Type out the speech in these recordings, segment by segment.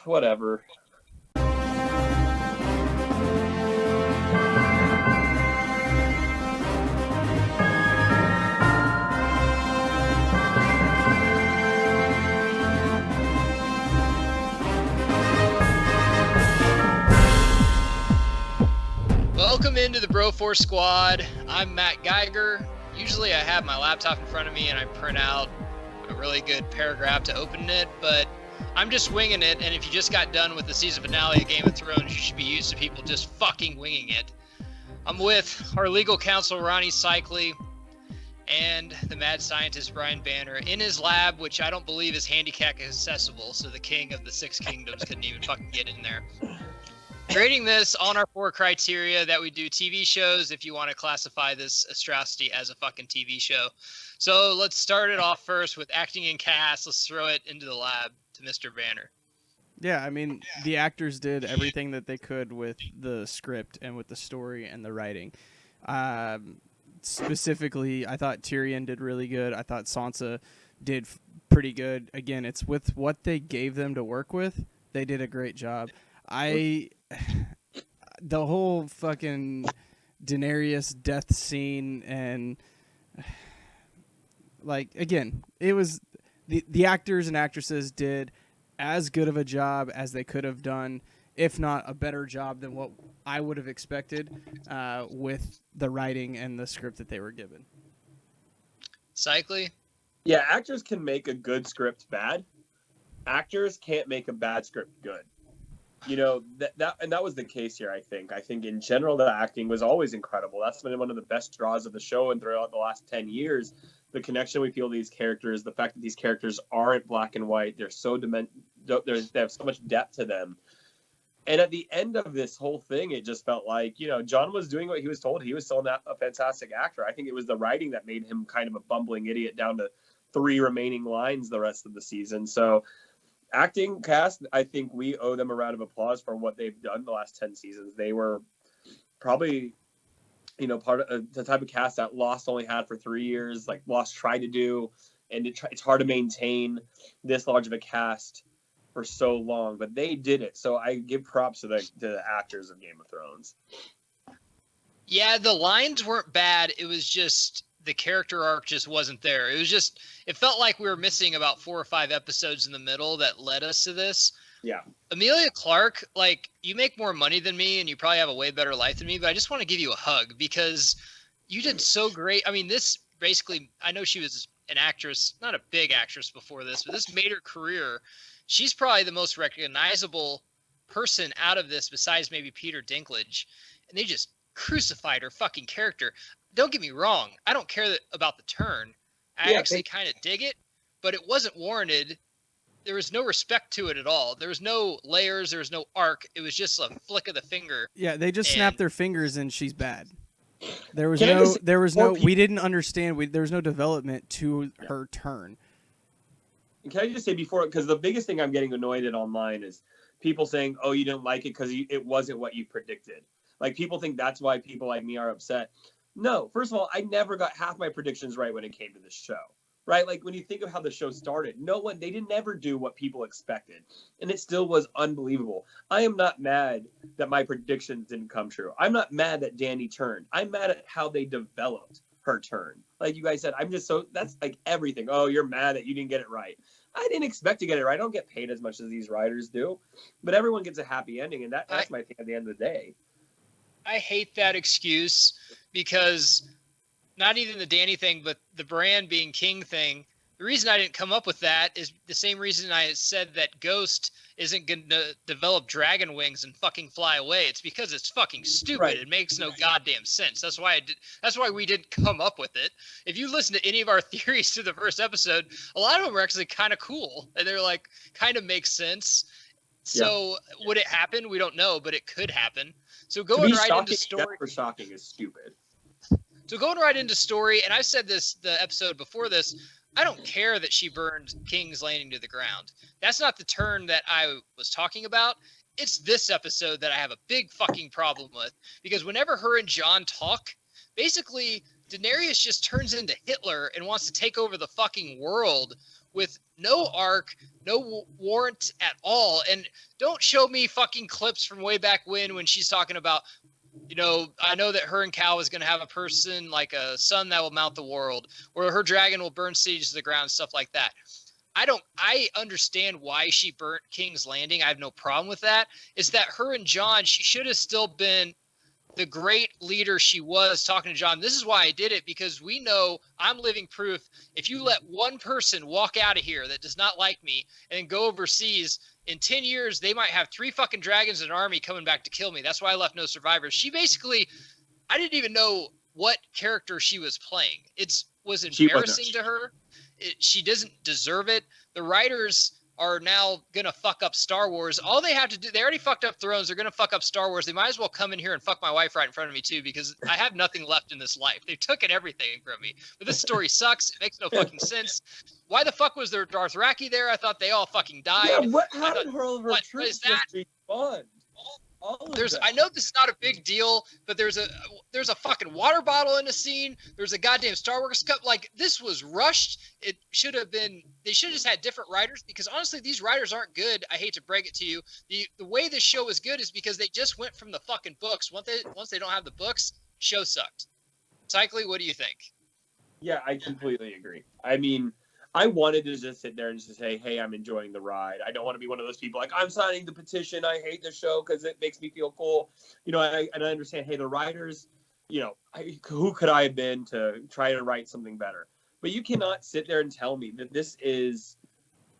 whatever. Welcome into the Bro Force Squad. I'm Matt Geiger. Usually I have my laptop in front of me and I print out a really good paragraph to open it, but I'm just winging it, and if you just got done with the season finale of Game of Thrones, you should be used to people just fucking winging it. I'm with our legal counsel, Ronnie Cycli, and the mad scientist, Brian Banner, in his lab, which I don't believe is handicap accessible, so the king of the Six Kingdoms couldn't even fucking get in there. Grading this on our 4 criteria that we do TV shows, if you want to classify this atrocity as a fucking TV show. So let's start it off first with acting and cast. Let's throw it into the lab to Mr. Banner. Yeah, I mean, the actors did everything that they could with the script and with the story and the writing. Specifically, I thought Tyrion did really good. I thought Sansa did pretty good. Again, it's with what they gave them to work with. They did a great job. The whole fucking Daenerys death scene and again, it was the actors and actresses did as good of a job as they could have done, if not a better job than what I would have expected with the writing and the script that they were given. Cycli? Yeah, actors can make a good script bad. Actors can't make a bad script good. You know, that was the case here, I think. I think in general, the acting was always incredible. That's been one of the best draws of the show, and throughout the last 10 years, the connection we feel to these characters, the fact that these characters aren't black and white, they're so they have so much depth to them. And at the end of this whole thing, it just felt like, you know, Jon was doing what he was told. He was still a fantastic actor. I think it was the writing that made him kind of a bumbling idiot down to 3 remaining lines the rest of the season. So acting cast, I think we owe them a round of applause for what they've done the last 10 seasons. They were probably, you know, part of the type of cast that Lost only had for 3 years, like Lost tried to do, and it's hard to maintain this large of a cast for so long, but they did it. So I give props to the actors of Game of Thrones. Yeah, the lines weren't bad. It was just the character arc just wasn't there. It felt like we were missing about 4 or 5 episodes in the middle that led us to this. Yeah. Emilia Clarke, you make more money than me and you probably have a way better life than me, but I just want to give you a hug because you did so great. I mean, this basically, I know she was an actress, not a big actress before this, but this made her career. She's probably the most recognizable person out of this besides maybe Peter Dinklage. And they just crucified her fucking character. Don't get me wrong. I don't care about the turn. I actually kind of dig it, but it wasn't warranted. There was no respect to it at all. There was no layers. There was no arc. It was just a flick of the finger. Yeah, they just snapped their fingers and she's bad. We didn't understand. There was no development to her turn. Can I just say before, because the biggest thing I'm getting annoyed at online is people saying, oh, you didn't like it because it wasn't what you predicted. Like, people think that's why people like me are upset. No, first of all, I never got half my predictions right when it came to this show, right? Like, when you think of how the show started, they didn't ever do what people expected, and it still was unbelievable. I am not mad that my predictions didn't come true. I'm not mad that Dany turned. I'm mad at how they developed her turn. Like you guys said, that's like everything. Oh, you're mad that you didn't get it right. I didn't expect to get it right. I don't get paid as much as these writers do, but everyone gets a happy ending, and that's my thing at the end of the day. I hate that excuse because not even the Dany thing, but the Bran being king thing. The reason I didn't come up with that is the same reason I said that Ghost isn't going to develop dragon wings and fucking fly away. It's because it's fucking stupid. Right. It makes no goddamn sense. That's why we didn't come up with it. If you listen to any of our theories to the first episode, a lot of them are actually kind of cool. And they're like, kind of make sense. So would it happen? We don't know, but it could happen. So going right into story. For shocking is stupid. So going right into story, and I've said this the episode before this, I don't care that she burned King's Landing to the ground. That's not the turn that I was talking about. It's this episode that I have a big fucking problem with. Because whenever her and Jon talk, basically Daenerys just turns into Hitler and wants to take over the fucking world with no arc, no warrant at all. And don't show me fucking clips from way back when she's talking about, I know that her and Cal is going to have a person, like a son that will mount the world, or her dragon will burn cities to the ground, stuff like that. I understand why she burnt King's Landing. I have no problem with that. It's that her and Jon, she should have still been the great leader she was, talking to Jon. This is why I did it, because we know, I'm living proof, if you let one person walk out of here that does not like me and go overseas, in 10 years, they might have 3 fucking dragons and an army coming back to kill me. That's why I left no survivors. She basically, I didn't even know what character she was playing. It was embarrassing to her. She doesn't deserve it. The writers are now going to fuck up Star Wars. All they have to do, they already fucked up Thrones. They're going to fuck up Star Wars. They might as well come in here and fuck my wife right in front of me too, because I have nothing left in this life. They've taken everything from me. But this story sucks. It makes no fucking sense. Why the fuck was there Dothraki there? I thought they all fucking died. Yeah, how did her troops just respond? I know this is not a big deal, but there's a fucking water bottle in the scene. There's a goddamn Star Wars cup. Like, this was rushed. It should have been, they should have just had different writers, because honestly, these writers aren't good. I hate to break it to you. The way this show is good is because they just went from the fucking books. Once they don't have the books, show sucked. Cycly, what do you think? Yeah, I completely agree. I mean, I wanted to just sit there and just say, hey, I'm enjoying the ride. I don't want to be one of those people like, I'm signing the petition. I hate the show because it makes me feel cool. And I understand, hey, the writers, who could I have been to try to write something better? But you cannot sit there and tell me that this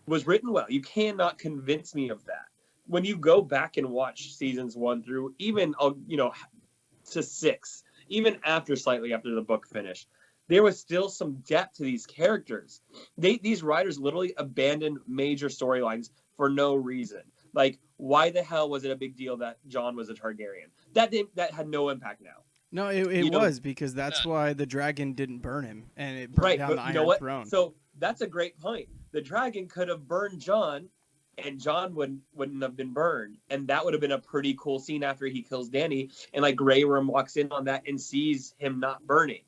was written well. You cannot convince me of that. When you go back and watch seasons 1 through even, to 6, even slightly after the book finished, there was still some depth to these characters. These writers literally abandoned major storylines for no reason. Like, why the hell was it a big deal that Jon was a Targaryen? That had no impact now. No, it was, because that's why the dragon didn't burn him, and it burned down the Iron Throne. So that's a great point. The dragon could have burned Jon, and Jon wouldn't have been burned, and that would have been a pretty cool scene after he kills Dany, and like Grey Worm walks in on that and sees him not burning.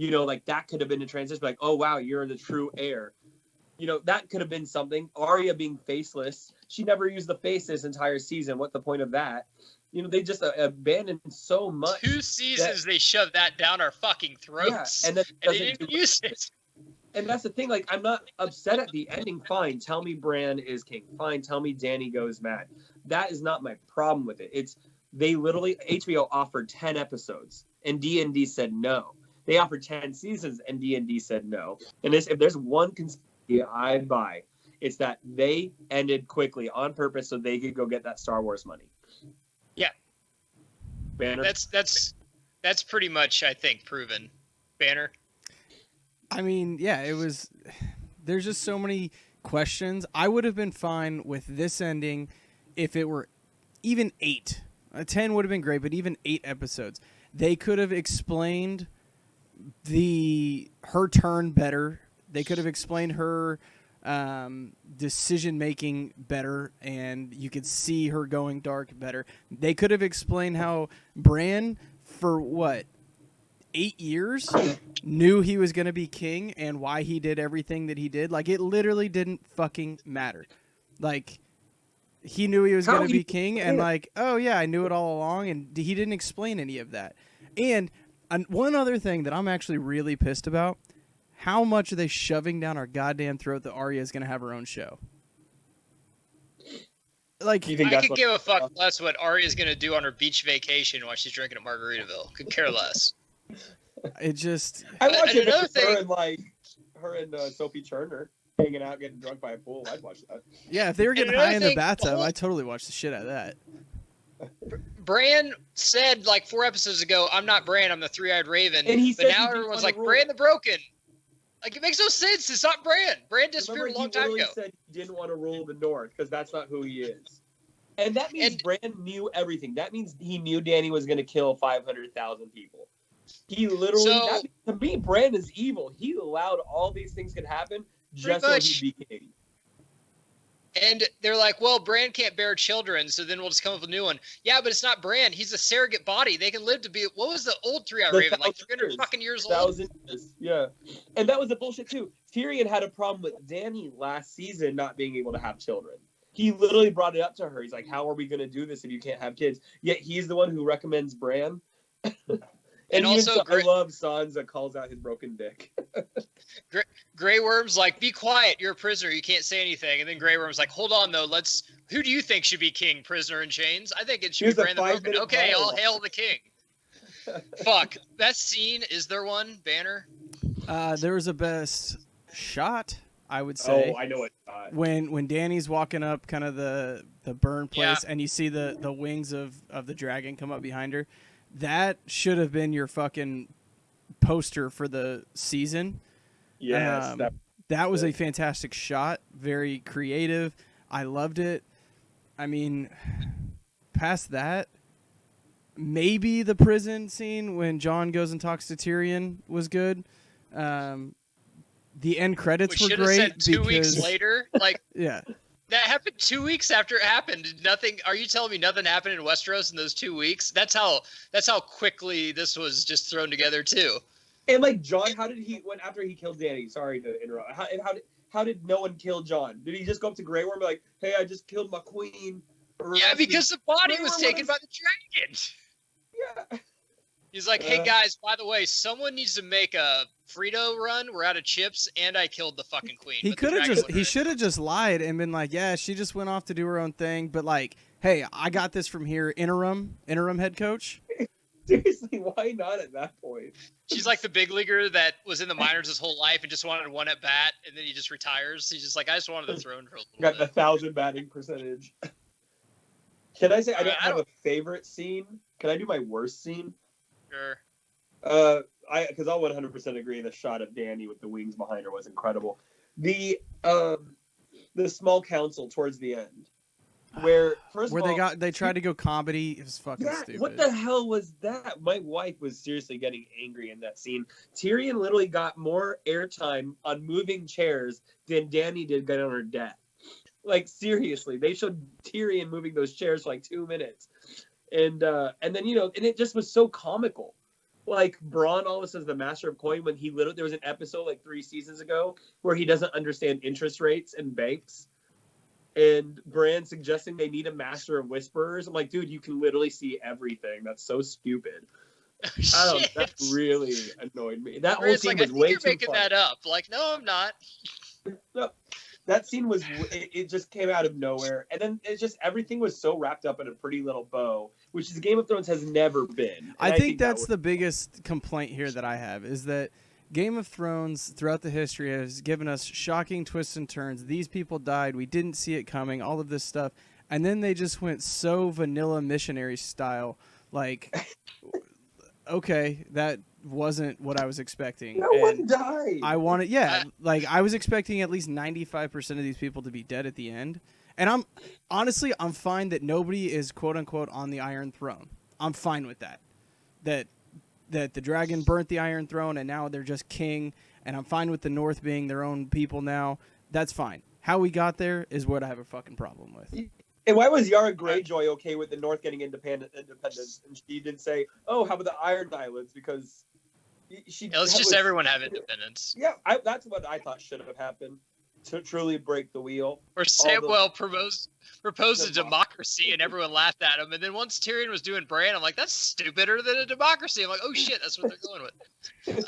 Like, that could have been a transition. Like, oh, wow, you're the true heir. That could have been something. Arya being faceless. She never used the face this entire season. What's the point of that? They just abandoned so much. 2 seasons they shoved that down our fucking throats. Yeah, and they didn't use it. And that's the thing. Like, I'm not upset at the ending. Fine. Tell me Bran is king. Fine. Tell me Dany goes mad. That is not my problem with it. They literally, HBO offered 10 episodes, and D&D said no. They offered 10 seasons, and D&D said no. And if there's one conspiracy I buy, it's that they ended quickly on purpose so they could go get that Star Wars money. Yeah, Banner. That's pretty much, I think, proven. Banner. I mean, yeah, it was. There's just so many questions. I would have been fine with this ending if it were even 8. 10 would have been great, but even 8 episodes. They could have explained her turn better. They could have explained her decision making better, and you could see her going dark better. They could have explained how Bran, for 8 years, knew he was going to be king, and why he did everything that he did. Like, it literally didn't fucking matter. Like, he knew he was going to be king, and like, oh yeah, I knew it all along, and he didn't explain any of that. And one other thing that I'm actually really pissed about, how much are they shoving down our goddamn throat that Arya is going to have her own show? Like, I could give a fuck less what Arya's going to do on her beach vacation while she's drinking at Margaritaville. Could care less. It just... I watch it her and Sophie Turner hanging out, getting drunk by a pool. I'd watch that. Yeah, if they were getting high in the bathtub, I'd totally watch the shit out of that. Bran said like 4 episodes ago, I'm not Bran, I'm the Three-Eyed Raven. And but now everyone's like, Bran the Broken. Like, it makes no sense. It's not Bran. Bran disappeared a long time ago. He said he didn't want to rule the North because that's not who he is. And that means Bran knew everything. That means he knew Dany was going to kill 500,000 people. He literally, to me, Bran is evil. He allowed all these things could happen just so he'd be king. And they're like, well, Bran can't bear children, so then we'll just come up with a new one. Yeah, but it's not Bran. He's a surrogate body. They can live to be, what was the old Three-Eyed Raven? Like 300 fucking years old? 1,000 years, yeah. And that was the bullshit, too. Tyrion had a problem with Dany last season not being able to have children. He literally brought it up to her. He's like, how are we going to do this if you can't have kids? Yet he's the one who recommends Bran. And also, I love Sansa calls out his broken dick. Grey Worm's like, be quiet, you're a prisoner, you can't say anything. And then Grey Worm's like, hold on though, who do you think should be king, prisoner in chains? I think it should be Bran the Broken. Okay, I'll hail the king. Fuck. Best scene, is there one, Banner? There was a best shot, I would say. Oh, I know it. When Dany's walking up kind of the burn place and you see the wings of the dragon come up behind her. That should have been your fucking poster for the season. Yes. That was a fantastic shot. Very creative. I loved it. I mean, past that, maybe the prison scene when Jon goes and talks to Tyrion was good. The end credits were great. Said 2 weeks later, like yeah. That happened 2 weeks after it happened. Nothing. Are you telling me nothing happened in Westeros in those 2 weeks? That's how quickly this was just thrown together too. And like Jon, how did he after he killed Dany? Sorry to interrupt. How did no one kill Jon? Did he just go up to Grey Worm and be like, "Hey, I just killed my queen"? Yeah, because the body was taken by the dragon. Yeah. He's like, hey guys, by the way, someone needs to make a Frito run. We're out of chips, and I killed the fucking queen. He should have just lied and been like, yeah, she just went off to do her own thing. But like, hey, I got this from here. Interim head coach. Seriously, why not at that point? She's like the big leaguer that was in the minors his whole life and just wanted one at bat, and then he just retires. He's just like, I just wanted the throne for a little bit. Got the 1,000 batting percentage. Can I say I don't have a favorite scene? Can I do my worst scene? Sure. Because I'll 100% agree the shot of Dany with the wings behind her was incredible. The small council towards the end, where they tried to go comedy. It was fucking stupid. What the hell was that? My wife was seriously getting angry in that scene. Tyrion literally got more airtime on moving chairs than Dany did get on her death. Like seriously, they showed Tyrion moving those chairs for like 2 minutes. And then, and it just was so comical. Like, Bronn almost as the master of coin when there was an episode like 3 seasons ago where he doesn't understand interest rates and banks. And Bran suggesting they need a master of whisperers. I'm like, dude, you can literally see everything. That's so stupid. That really annoyed me. That whole scene was way too funny. You're making that up. Like, no, I'm not. No. That scene was, it just came out of nowhere. And then it's just, everything was so wrapped up in a pretty little bow, which is Game of Thrones has never been. I think that's the biggest complaint here that I have, is that Game of Thrones throughout the history has given us shocking twists and turns. These people died. We didn't see it coming, all of this stuff. And then they just went so vanilla missionary style. Like, okay, that wasn't what I was expecting. No one died. I was expecting at least 95% of these people to be dead at the end. And I'm fine that nobody is quote unquote on the Iron Throne. I'm fine with that. That the dragon burnt the Iron Throne and now they're just king, and I'm fine with the North being their own people now. That's fine. How we got there is what I have a fucking problem with. And why was Yara Greyjoy okay with the North getting independence? And she didn't say, "Oh, how about the Iron Islands?" Because let's just everyone have independence. Yeah, that's what I thought should have happened to truly break the wheel. Or Samwell proposed a democracy and everyone laughed at him. And then once Tyrion was doing Bran, I'm like, that's stupider than a democracy. I'm like, oh shit, that's what they're going with.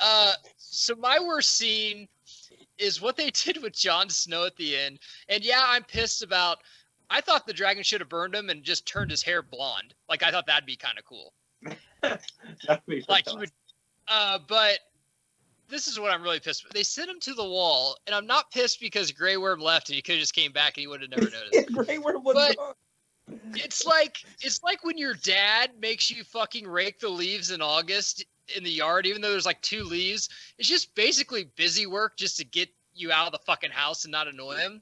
So my worst scene is what they did with Jon Snow at the end. And yeah, I'm pissed about. I thought the dragon should have burned him and just turned his hair blonde. Like, I thought that'd be kind of cool. That'd be like he would. But this is what I'm really pissed about. They sent him to the wall, and I'm not pissed because Grey Worm left and he could have just came back and he would have never noticed. Grey Worm was gone. It's like when your dad makes you fucking rake the leaves in August in the yard, even though there's like 2 leaves. It's just basically busy work just to get you out of the fucking house and not annoy him.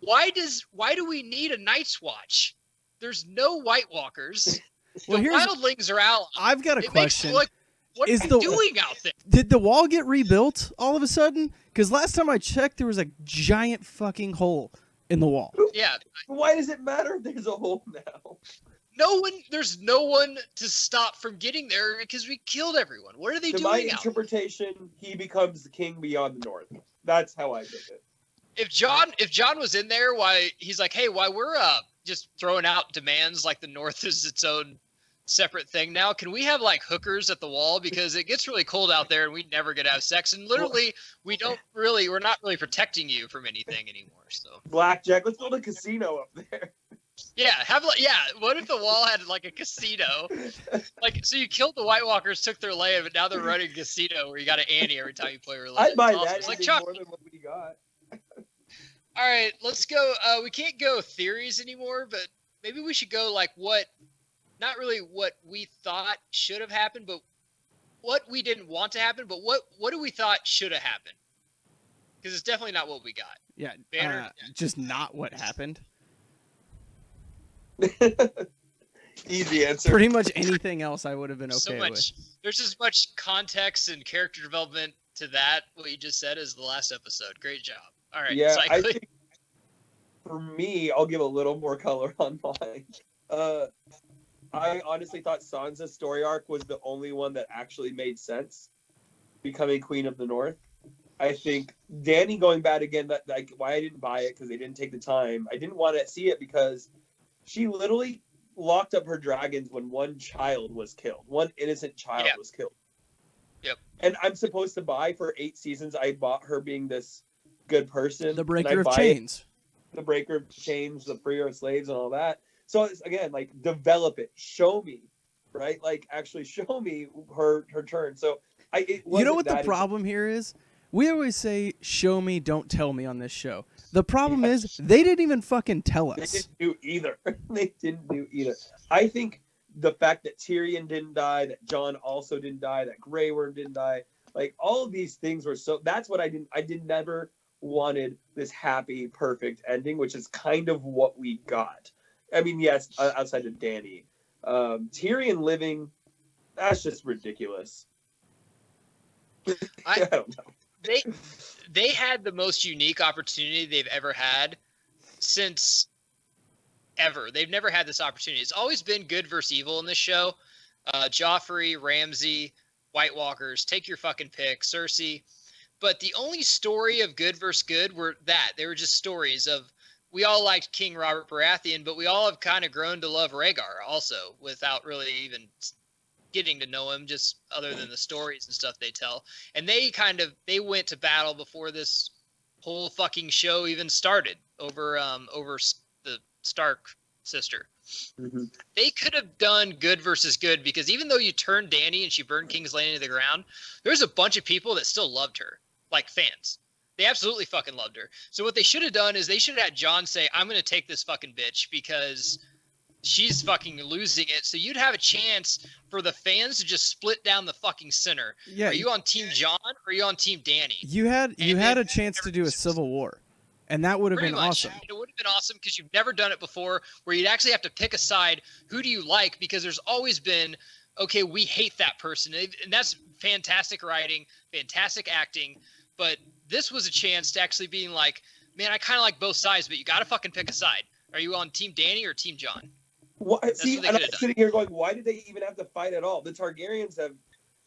Why do we need a Night's Watch? There's no White Walkers. The wildlings are out. I've got a question. What are they doing out there? Did the wall get rebuilt all of a sudden? Because last time I checked, there was a giant fucking hole in the wall. Yeah. Why does it matter if there's a hole now? There's no one to stop from getting there because we killed everyone. What are they doing? To my interpretation, he becomes the king beyond the North. That's how I did it. If John was in there, why he's like, hey, why we're just throwing out demands like the North is its own separate thing now. Can we have like hookers at the wall because it gets really cold out there and we never get to have sex and literally we're not really protecting you from anything anymore. So Blackjack, let's build a casino up there. Yeah, what if the wall had like a casino? Like, so you killed the White Walkers, took their land, but now they're running a casino where you got an ante every time you play religion. I'd buy awesome. that. It's like more than what we got. All right, let's go. We can't go theories anymore, but maybe we should go like not really what we thought should have happened, but what we didn't want to happen, but what do we thought should have happened? Because it's definitely not what we got. Yeah, Banner? just not what happened. Easy answer. Pretty much anything else I would have been okay with. There's as much context and character development to that, what you just said, as the last episode. Great job. All right. Yeah, I think for me, I'll give a little more color on mine. I honestly thought Sansa's story arc was the only one that actually made sense, becoming Queen of the North. I think Dany going bad again, that like why I didn't buy it, because they didn't take the time. I didn't want to see it because she literally locked up her dragons when one child was killed. One innocent child was killed. Yep. And I'm supposed to buy for 8 seasons. I bought her being this good person. The breaker of chains. The breaker of chains, the freer of slaves and all that. So it's, again, like, develop it. Show me, right? Like, actually show me her turn. So you know what the problem here is? We always say, show me, don't tell me on this show. The problem is, they didn't even fucking tell us. They didn't do either. I think the fact that Tyrion didn't die, that Jon also didn't die, that Grey Worm didn't die, like, all of these things were so... That's what I never wanted this happy, perfect ending, which is kind of what we got. I mean, yes, outside of Dany. Tyrion living, that's just ridiculous. I don't know. They had the most unique opportunity they've ever had since ever. They've never had this opportunity. It's always been good versus evil in this show. Joffrey, Ramsay, White Walkers, take your fucking pick, Cersei. But the only story of good versus good they were just stories of, we all liked King Robert Baratheon, but we all have kind of grown to love Rhaegar also without really even getting to know him, just other than the stories and stuff they tell. And they went to battle before this whole fucking show even started over the Stark sister. Mm-hmm. They could have done good versus good, because even though you turned Dany and she burned King's Landing to the ground, there's a bunch of people that still loved her, like fans. They absolutely fucking loved her. So what they should have done is they should have had Jon say, I'm going to take this fucking bitch because she's fucking losing it. So you'd have a chance for the fans to just split down the fucking center. Yeah. Are you on Team Jon or are you on Team Dany? You had a chance to do a civil war, and that would have been awesome. It would have been awesome because you've never done it before, where you'd actually have to pick a side. Who do you like? Because there's always been, okay, we hate that person. And that's fantastic writing, fantastic acting. But this was a chance to actually being like, man, I kind of like both sides, but you got to fucking pick a side. Are you on Team Dany or Team Jon? See, and I'm sitting here going, why did they even have to fight at all? The Targaryens have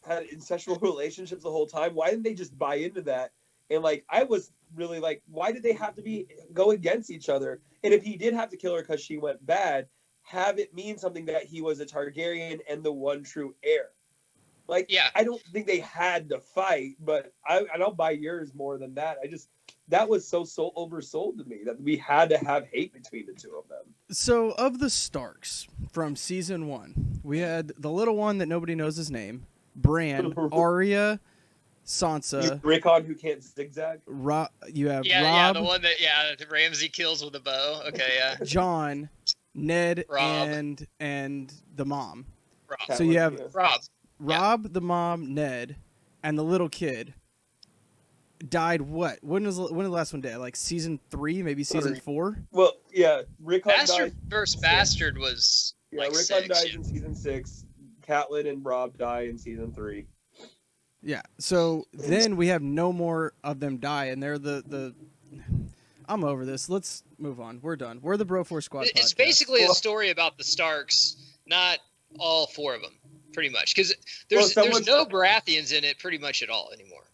had incestual relationships the whole time. Why didn't they just buy into that? And, like, I was really like, why did they have to go against each other? And if he did have to kill her because she went bad, have it mean something that he was a Targaryen and the one true heir. Like, yeah. I don't think they had to fight, but I don't buy yours more than that. That was so oversold to me that we had to have hate between the two of them. So, of the Starks from season 1, we had the little one that nobody knows his name, Bran, Arya, Sansa, Rickon who can't zigzag. You have Robb, the one that Ramsay kills with a bow. Okay, yeah. Jon, Ned, Robb. and the mom. Robb. So you have Robb, the mom, Ned, and the little kid. Died what? When was the last one dead? Like season 3, maybe season 4? Well, yeah, Rickon Bastard died. versus Bastard was Rickon 6, dies in season 6. Catelyn and Robb die in season 3. Yeah. So then we have no more of them die, and they're the. I'm over this. Let's move on. We're done. We're the Bro 4 Squad. It's podcast. basically a story about the Starks, not all 4 of them, pretty much, because there's no Baratheons in it pretty much at all anymore.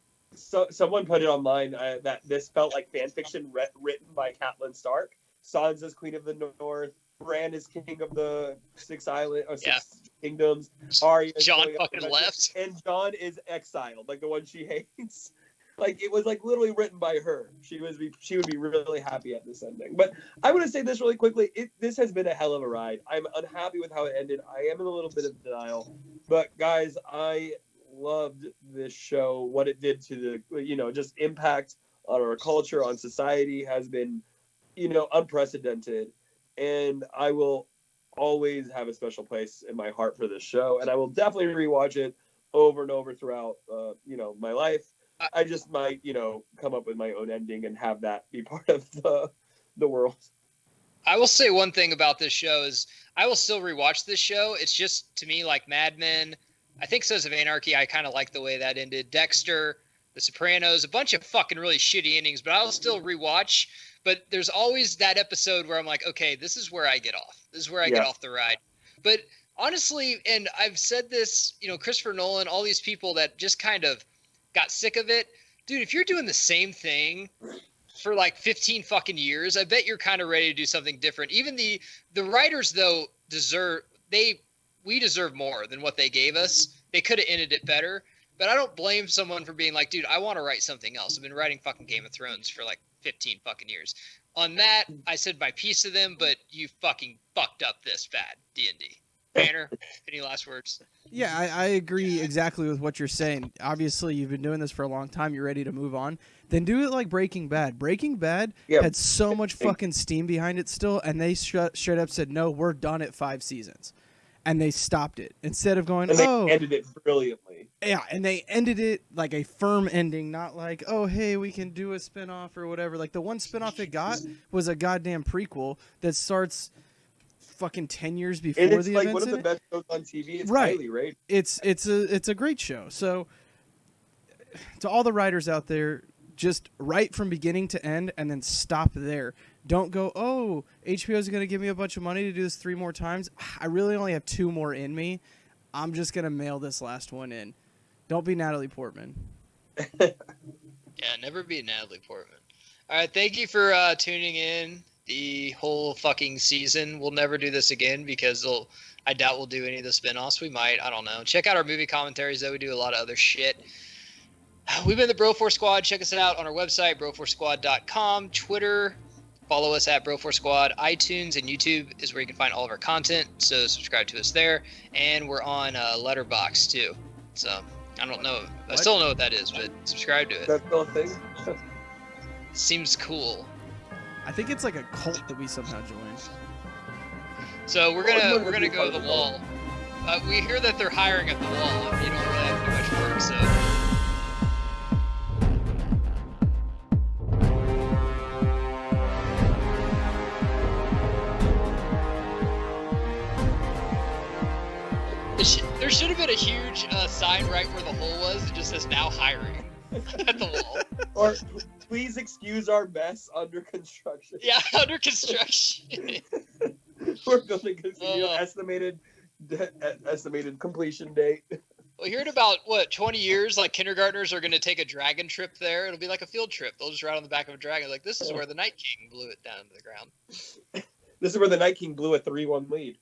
someone put it online that this felt like fan fiction written by Catelyn Stark. Sansa's Queen of the North. Bran is King of the Six Kingdoms. Arya Jon fucking left, and Jon is exiled, like the one she hates. Like it was like literally written by her. She would be really happy at this ending. But I want to say this really quickly. This has been a hell of a ride. I'm unhappy with how it ended. I am in a little bit of denial. But guys, I loved this show. What it did to the just impact on our culture, on society has been unprecedented. And I will always have a special place in my heart for this show, and I will definitely rewatch it over and over throughout my life. I just might come up with my own ending and have that be part of the world. I will say one thing about this show is I will still rewatch this show. It's just, to me, like Mad Men. I think Sons of Anarchy, I kind of like the way that ended. Dexter, The Sopranos, a bunch of fucking really shitty endings, but I'll still rewatch. But there's always that episode where I'm like, okay, this is where I get off. This is where I get off the ride. But honestly, and I've said this, Christopher Nolan, all these people that just kind of got sick of it. Dude, if you're doing the same thing for like 15 fucking years, I bet you're kind of ready to do something different. Even the writers, though, we deserve more than what they gave us. They could have ended it better. But I don't blame someone for being like, dude, I want to write something else. I've been writing fucking Game of Thrones for like 15 fucking years. On that, I said my piece to them, but you fucking fucked up this bad, D&D. Banner, any last words? Yeah, I agree exactly with what you're saying. Obviously, you've been doing this for a long time. You're ready to move on. Then do it like Breaking Bad. Breaking Bad had so much fucking steam behind it still, and they straight up said, no, we're done at 5 seasons. And they stopped it. Instead of going, they ended it brilliantly. Yeah, and they ended it like a firm ending, not like, oh, hey, we can do a spinoff or whatever. Like, the one spinoff it got was a goddamn prequel that starts fucking 10 years before the events. It's like one of the best shows on TV. It's highly rated. It's a great show. So, to all the writers out there, just write from beginning to end and then stop there. Don't go, oh, HBO is going to give me a bunch of money to do this 3 more times. I really only have 2 more in me. I'm just going to mail this last one in. Don't be Natalie Portman. Yeah, never be Natalie Portman. All right, thank you for tuning in the whole fucking season. We'll never do this again because I doubt we'll do any of the spinoffs. We might. I don't know. Check out our movie commentaries, though. We do a lot of other shit. We've been the Bro4 Squad. Check us out on our website, bro4squad.com, Twitter. Follow us at Bro4 Squad. iTunes and YouTube is where you can find all of our content, so subscribe to us there. And we're on Letterboxd, too. So, I don't know. I still don't know what that is, but subscribe to it. That's the thing. Seems cool. I think it's like a cult that we somehow joined. So we're gonna go to the wall. We hear that they're hiring at the wall, and you don't really have to do much work, so... There should have been a huge sign right where the hole was that just says now hiring at the wall. Or please excuse our mess under construction. Yeah, under construction. We're building estimated completion date. Well, here in about, 20 years, like kindergartners are going to take a dragon trip there. It'll be like a field trip. They'll just ride on the back of a dragon. Like, this is where the Night King blew it down to the ground. This is where the Night King blew a 3-1 lead.